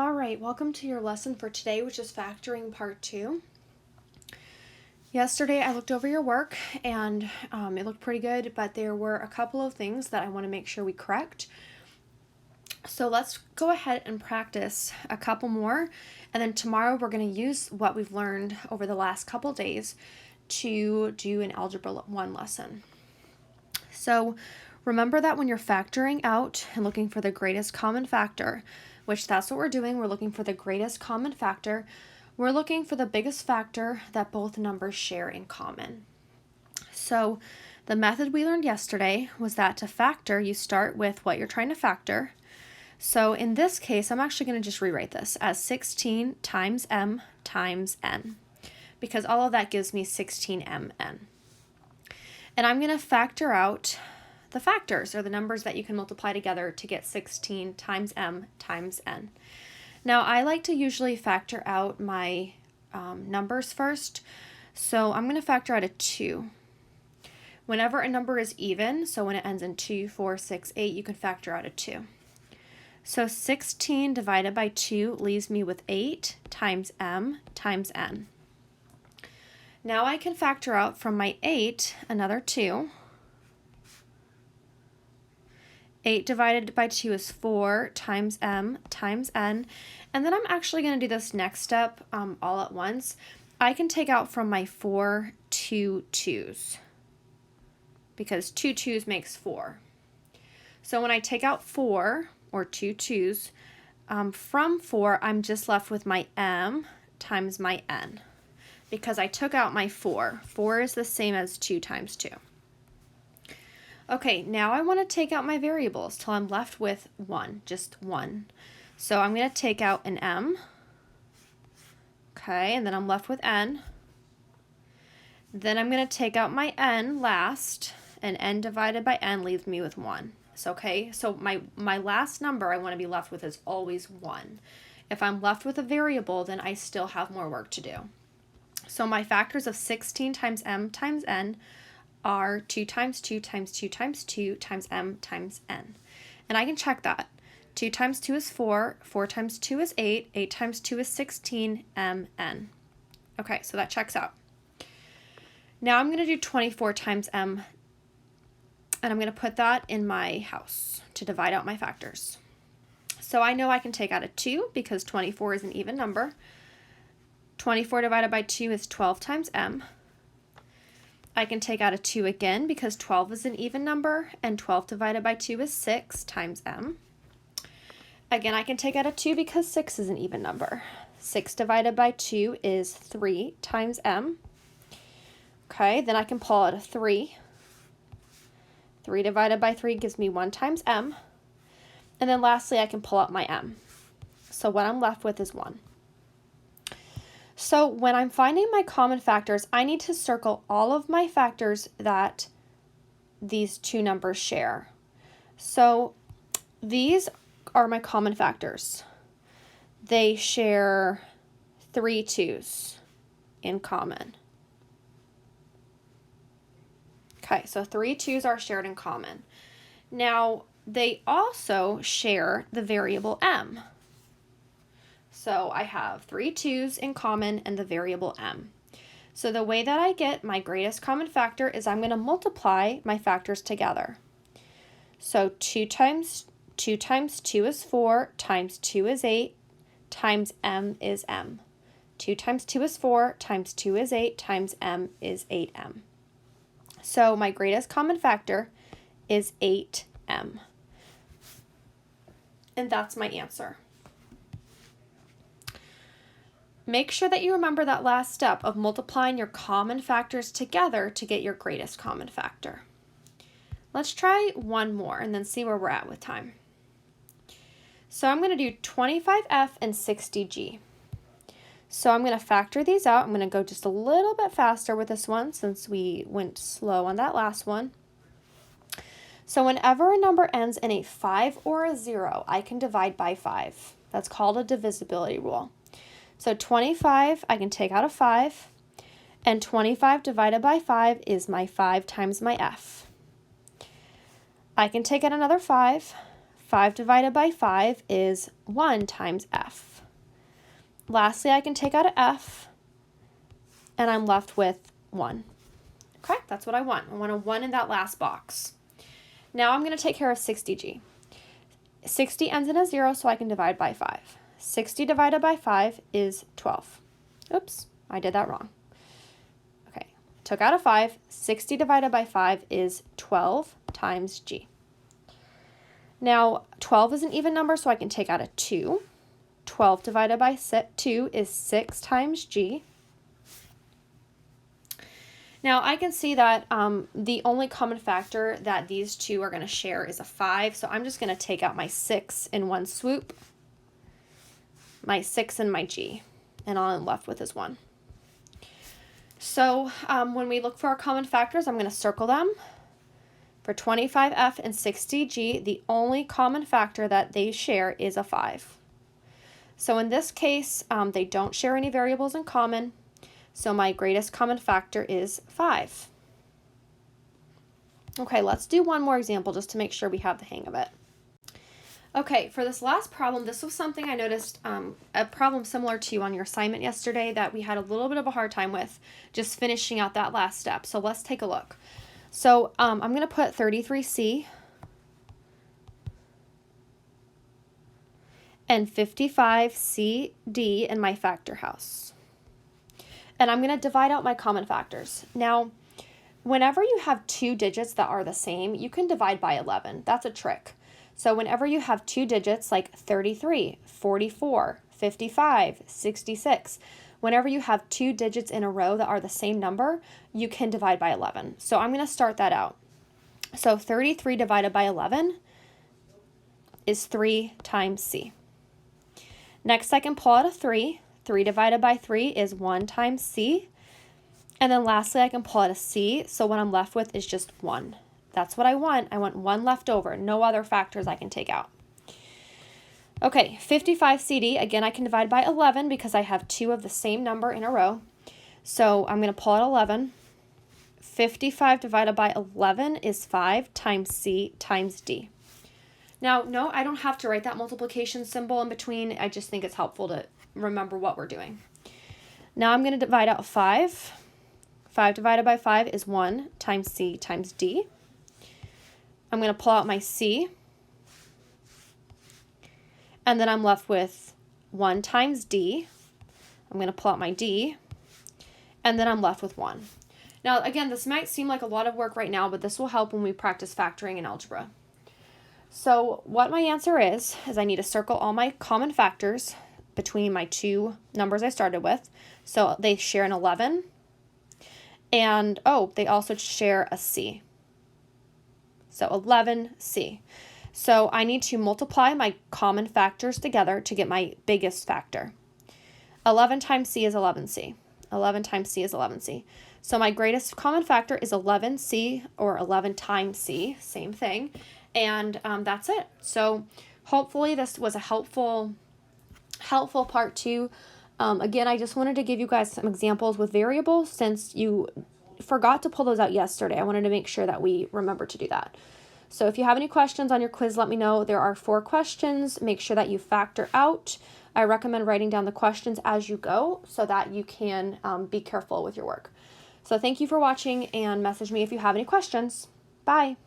All right, welcome to your lesson for today, which is factoring part 2. Yesterday I looked over your work and it looked pretty good, but there were a couple of things that I want to make sure we correct. So let's go ahead and practice a couple more, and then tomorrow we're going to use what we've learned over the last couple days to do an Algebra 1 lesson. So remember that when you're factoring out and looking for the greatest common factor, which that's what we're doing, we're looking for the greatest common factor, we're looking for the biggest factor that both numbers share in common. So the method we learned yesterday was that to factor, you start with what you're trying to factor. So in this case, I'm actually going to just rewrite this as 16 times m times n, because all of that gives me 16mn. And I'm going to factor out the factors, or the numbers that you can multiply together to get 16 times m times n. Now, I like to usually factor out my numbers first, so I'm going to factor out a 2. Whenever a number is even, so when it ends in 2, 4, 6, 8, you can factor out a 2. So 16 divided by 2 leaves me with 8 times m times n. Now I can factor out from my 8 another 2. 8 divided by 2 is 4 times m times n. And then I'm actually going to do this next step all at once. I can take out from my 4 2 2's, because 2 2's makes 4. So when I take out 4, or 2 2's, from 4, I'm just left with my m times my n, because I took out my 4. 4 is the same as 2 times 2. Okay, now I want to take out my variables till I'm left with 1, just 1. So I'm going to take out an m, okay, and then I'm left with n. Then I'm going to take out my n last, and n divided by n leaves me with 1. So, okay, so my last number I want to be left with is always 1. If I'm left with a variable, then I still have more work to do. So my factors of 16 times m times n are 2 times 2 times 2 times 2 times m times n. And I can check that. 2 times 2 is 4, 4 times 2 is 8, 8 times 2 is 16, mn. Okay, so that checks out. Now I'm going to do 24 times m, and I'm going to put that in my house to divide out my factors. So I know I can take out a 2 because 24 is an even number. 24 divided by 2 is 12 times m. I can take out a 2 again because 12 is an even number, and 12 divided by 2 is 6 times m. Again, I can take out a 2 because 6 is an even number. 6 divided by 2 is 3 times m. Okay, then I can pull out a 3. 3 divided by 3 gives me 1 times m. And then lastly, I can pull out my m. So what I'm left with is 1. So when I'm finding my common factors, I need to circle all of my factors that these two numbers share. So these are my common factors. They share 3 2's in common. Okay, so 3 2's are shared in common. Now, they also share the variable m. So I have 3 2's in common and the variable m. So the way that I get my greatest common factor is I'm going to multiply my factors together. So 2 times 2 is 4, times 2 is 8, times m is m. 2 times 2 is 4, times 2 is 8, times m is 8m. So my greatest common factor is 8m. And that's my answer. Make sure that you remember that last step of multiplying your common factors together to get your greatest common factor. Let's try one more and then see where we're at with time. So I'm going to do 25f and 60g. So I'm going to factor these out. I'm going to go just a little bit faster with this one since we went slow on that last one. So whenever a number ends in a 5 or a 0, I can divide by 5. That's called a divisibility rule. So 25, I can take out a 5, and 25 divided by 5 is my 5 times my f. I can take out another 5. 5 divided by 5 is 1 times f. lastly, I can take out an f, and I'm left with 1. Okay, that's what I want. I want a 1 in that last box. Now I'm going to take care of 60g. 60 ends in a 0, so I can divide by 5. 60 divided by 5 is 12. Oops, I did that wrong. Okay, took out a 5. 60 divided by 5 is 12 times g. Now, 12 is an even number, so I can take out a 2. 12 divided by 2 is 6 times g. Now, I can see that the only common factor that these two are going to share is a 5, so I'm just going to take out my 6 in one swoop, my 6 and my g, and all I'm left with is 1. So when we look for our common factors, I'm going to circle them. For 25f and 60g, the only common factor that they share is a 5. So in this case, they don't share any variables in common, so my greatest common factor is 5. Okay, let's do one more example just to make sure we have the hang of it. Okay, for this last problem, this was something I noticed, a problem similar to on your assignment yesterday that we had a little bit of a hard time with, just finishing out that last step. So let's take a look. So I'm going to put 33c and 55cd in my factor house. And I'm going to divide out my common factors. Now, whenever you have two digits that are the same, you can divide by 11. That's a trick. So whenever you have two digits like 33, 44, 55, 66, whenever you have two digits in a row that are the same number, you can divide by 11. So I'm going to start that out. So 33 divided by 11 is 3 times c. Next, I can pull out a 3. 3 divided by 3 is 1 times c. And then lastly, I can pull out a c. So what I'm left with is just 1. That's what I want. I want 1 left over. No other factors I can take out. Okay, 55cd, again, I can divide by 11 because I have two of the same number in a row. So I'm going to pull out 11. 55 divided by 11 is 5 times c times d. Now, no, I don't have to write that multiplication symbol in between. I just think it's helpful to remember what we're doing. Now I'm going to divide out 5. 5 divided by 5 is 1 times c times d. I'm going to pull out my c. And then I'm left with 1 times d. I'm going to pull out my d. And then I'm left with 1. Now, again, this might seem like a lot of work right now, but this will help when we practice factoring in algebra. So what my answer is I need to circle all my common factors between my two numbers I started with. So they share an 11. And, oh, they also share a c. So 11c. So I need to multiply my common factors together to get my biggest factor. 11 times c is 11c. 11 times c is 11c. So my greatest common factor is 11c, or 11 times c, same thing. And that's it. So hopefully this was a helpful part 2. Again, I just wanted to give you guys some examples with variables since you forgot to pull those out yesterday. I wanted to make sure that we remember to do that. So if you have any questions on your quiz, let me know. There are 4 questions. Make sure that you factor out. I recommend writing down the questions as you go so that you can be careful with your work. So thank you for watching, and message me if you have any questions. Bye.